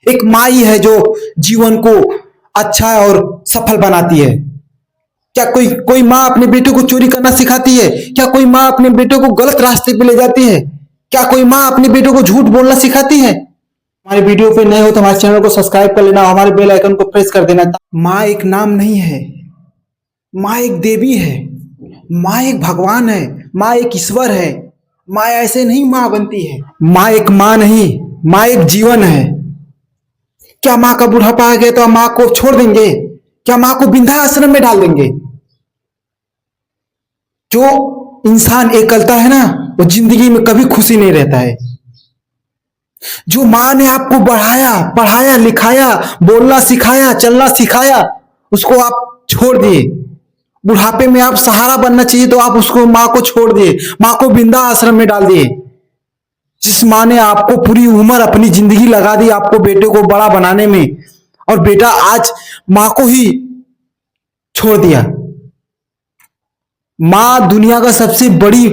एक माँ ही है जो जीवन को अच्छा और सफल बनाती है। क्या कोई कोई माँ अपने बेटे को चोरी करना सिखाती है? क्या कोई माँ अपने बेटे को गलत रास्ते पे ले जाती है? क्या कोई माँ अपने बेटे को झूठ बोलना सिखाती है? हमारे वीडियो पे नए हो तो हमारे चैनल को सब्सक्राइब कर लेना, हमारे बेल आइकन को प्रेस कर देना। माँ एक नाम नहीं है, माँ एक देवी है, माँ एक भगवान है, माँ एक ईश्वर है। माँ ऐसे नहीं माँ बनती है। माँ एक माँ नहीं, माँ एक जीवन है। क्या माँ का बुढ़ापा आ गया तो माँ को छोड़ देंगे? क्या माँ को वृद्धा आश्रम में डाल देंगे? जो इंसान एकलता है ना, वो जिंदगी में कभी खुशी नहीं रहता है। जो माँ ने आपको बढ़ाया, पढ़ाया, लिखाया, बोलना सिखाया, चलना सिखाया, उसको आप छोड़ दिए। बुढ़ापे में आप सहारा बनना चाहिए तो आप उसको माँ को छोड़ दिए, माँ को वृद्धा आश्रम में डाल दिए। जिस माँ ने आपको पूरी उम्र अपनी जिंदगी लगा दी आपको बेटे को बड़ा बनाने में, और बेटा आज माँ को ही छोड़ दिया। माँ दुनिया का सबसे बड़ी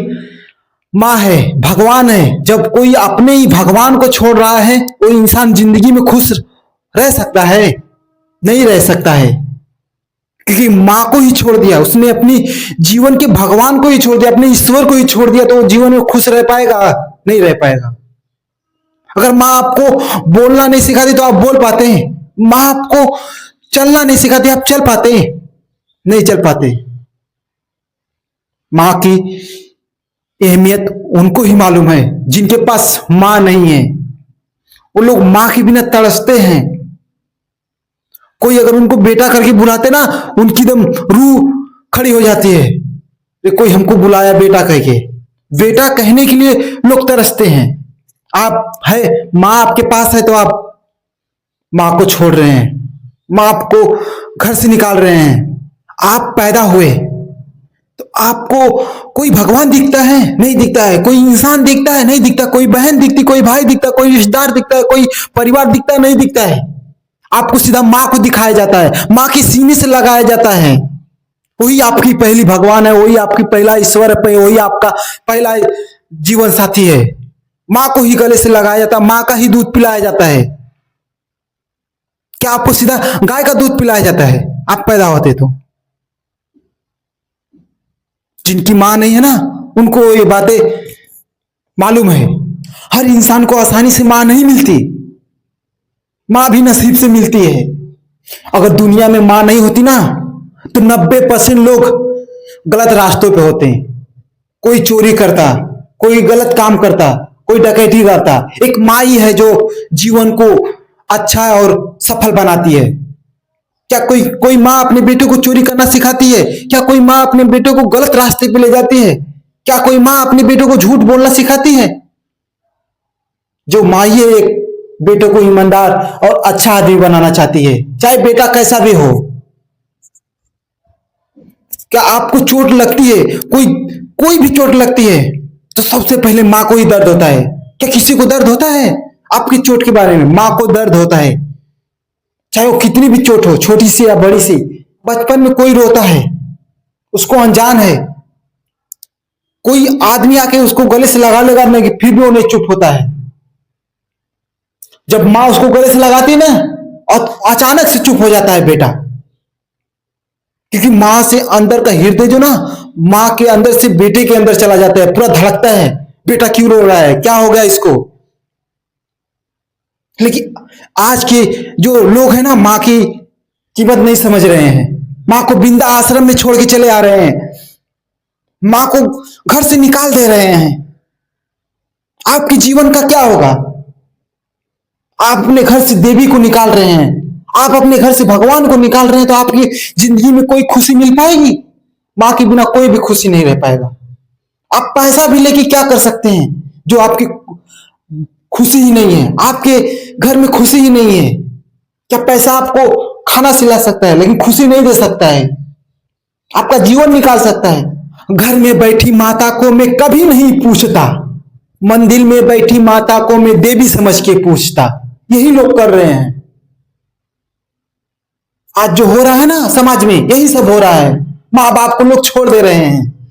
माँ है, भगवान है। जब कोई अपने ही भगवान को छोड़ रहा है, वो इंसान जिंदगी में खुश रह सकता है? नहीं रह सकता है, क्योंकि माँ को ही छोड़ दिया उसने, अपनी जीवन के भगवान को ही छोड़ दिया, अपने ईश्वर को ही छोड़ दिया, तो वो जीवन में खुश रह पाएगा? नहीं रह पाएगा। अगर माँ आपको बोलना नहीं सिखाती तो आप बोल पाते हैं? माँ आपको चलना नहीं सिखाती, आप चल पाते हैं? नहीं चल पाते। माँ की अहमियत उनको ही मालूम है जिनके पास माँ नहीं है। वो लोग माँ के बिना तरसते हैं। कोई अगर उनको बेटा करके बुलाते ना, उनकी दम रूह खड़ी हो जाती है। कोई हमको बुलाया बेटा कह के, बेटा कहने के लिए लोग तरसते हैं। आप है, माँ आपके पास है तो आप माँ को छोड़ रहे हैं, माँ आपको घर से निकाल रहे हैं। आप पैदा हुए तो आपको कोई भगवान दिखता है? नहीं दिखता है। कोई इंसान दिखता है? नहीं दिखता। कोई बहन दिखती, कोई भाई दिखता, कोई रिश्तेदार दिखता है, कोई परिवार दिखता है? नहीं दिखता है। आपको सीधा माँ को दिखाया जाता है, माँ के सीने से लगाया जाता है। वही आपकी पहली भगवान है, वही आपकी पहला ईश्वर है, वही आपका पहला जीवन साथी है। माँ को ही गले से लगाया जाता है, माँ का ही दूध पिलाया जाता है। क्या आपको सीधा गाय का दूध पिलाया जाता है आप पैदा होते तो? जिनकी माँ नहीं है ना, उनको ये बातें मालूम है। हर इंसान को आसानी से माँ नहीं मिलती, माँ भी नसीब से मिलती है। अगर दुनिया में माँ नहीं होती ना, तो 90% लोग गलत रास्तों पे होते हैं। कोई चोरी करता, कोई गलत काम करता, कोई डकैती करता। एक माँ ही है जो जीवन को अच्छा और सफल बनाती है। क्या कोई कोई माँ अपने बेटे को चोरी करना सिखाती है? क्या कोई माँ अपने बेटे को गलत रास्ते पे ले जाती है? क्या कोई माँ अपने बेटे को झूठ बोलना सिखाती है? जो माँ ही एक बेटे को ईमानदार और अच्छा आदमी बनाना चाहती है, चाहे बेटा कैसा भी हो। क्या आपको चोट लगती है, कोई कोई भी चोट लगती है, तो सबसे पहले माँ को ही दर्द होता है? क्या किसी को दर्द होता है आपकी चोट के बारे में? माँ को दर्द होता है, चाहे वो कितनी भी चोट हो, छोटी सी या बड़ी सी। बचपन में कोई रोता है, उसको अनजान है, कोई आदमी आके उसको गले से लगा लेगा नहीं, फिर भी वो नहीं चुप होता है। जब माँ उसको गले से लगाती है ना, और अचानक से चुप हो जाता है बेटा, क्योंकि माँ से अंदर का हृदय जो ना, माँ के अंदर से बेटे के अंदर चला जाता है, पूरा धड़कता है, बेटा क्यों रो रहा है, क्या हो गया इसको। लेकिन आज के जो लोग हैं ना, माँ की कीमत नहीं समझ रहे हैं। माँ को वृद्धा आश्रम में छोड़ के चले आ रहे हैं, माँ को घर से निकाल दे रहे हैं। आपके जीवन का क्या होगा? आप अपने घर से देवी को निकाल रहे हैं, आप अपने घर से भगवान को निकाल रहे हैं, तो आपकी जिंदगी में कोई खुशी मिल पाएगी? माँ के बिना कोई भी खुशी नहीं रह पाएगा। आप पैसा भी लेके क्या कर सकते हैं जो आपकी खुशी ही नहीं है, आपके घर में खुशी ही नहीं है? क्या पैसा आपको खाना खिला सकता है, लेकिन खुशी नहीं दे सकता है, आपका जीवन निकाल सकता है? घर में बैठी माता को मैं कभी नहीं पूछता, मंदिर में बैठी माता को मैं देवी समझ के पूछता। यही लोग कर रहे हैं। आज जो हो रहा है ना समाज में, यही सब हो रहा है। माँ बाप को लोग छोड़ दे रहे हैं,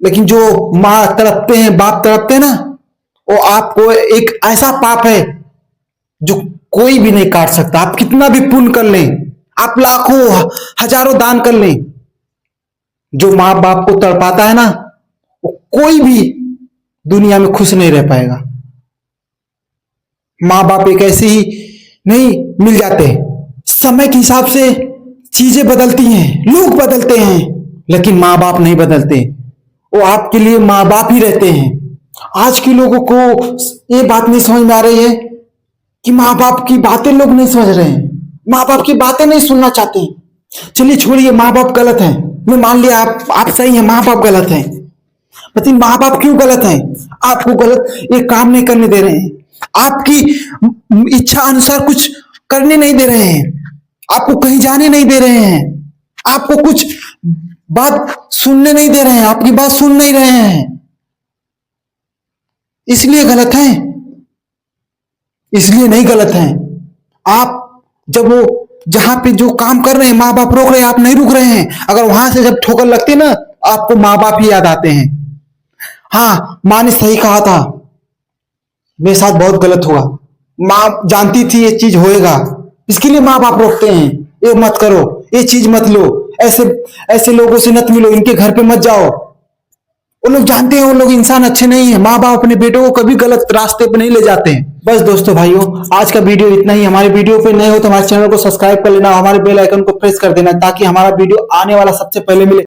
लेकिन जो माँ तड़पते हैं, बाप तड़पते हैं ना, वो आपको एक ऐसा पाप है जो कोई भी नहीं काट सकता। आप कितना भी पुण्य कर लें, आप लाखों हजारों दान कर लें, जो माँ बाप को तड़पाता है ना, वो कोई भी दुनिया में खुश नहीं रह पाएगा। माँ बाप एक ऐसे ही नहीं मिल जाते। समय के हिसाब से चीजें बदलती हैं, लोग बदलते हैं, लेकिन माँ बाप नहीं बदलते। वो आपके लिए माँ बाप ही रहते हैं। आज के लोगों को ये बात नहीं समझ में आ रही है कि माँ बाप की बातें लोग नहीं समझ रहे हैं, माँ बाप की बातें नहीं सुनना चाहते। चलिए छोड़िए, माँ बाप गलत हैं, मैं मान लिया आप सही हैं, माँ बाप गलत हैं। लेकिन माँ बाप क्यों गलत हैं? आपको गलत ये काम नहीं करने दे रहे हैं, आपकी इच्छा अनुसार कुछ करने नहीं दे रहे हैं, आपको कहीं जाने नहीं दे रहे हैं, आपको कुछ बात सुनने नहीं दे रहे हैं, आपकी बात सुन नहीं रहे हैं, इसलिए गलत है। इसलिए नहीं गलत है। आप जब वो जहां पे जो काम कर रहे हैं माँ बाप रोक रहे हैं, आप नहीं रुक रहे हैं, अगर वहां से जब ठोकर लगती है ना, आपको माँ बाप ही याद आते हैं। हाँ, माँ ने सही कहा था, मेरे साथ बहुत गलत हुआ, माँ जानती थी ये चीज होएगा, इसके लिए माँ बाप रोकते हैं, ये मत करो, ये चीज मत लो, ऐसे ऐसे लोगों से मत मिलो, इनके घर पे मत जाओ। वो लोग जानते हैं वो लोग इंसान अच्छे नहीं है। माँ बाप अपने बेटों को कभी गलत रास्ते पे नहीं ले जाते हैं। बस दोस्तों भाइयों, आज का वीडियो इतना ही। हमारे वीडियो पे नए हो तो हमारे चैनल को सब्सक्राइब कर लेना, हमारे बेल आइकन को प्रेस कर देना, ताकि हमारा वीडियो आने वाला सबसे पहले मिले।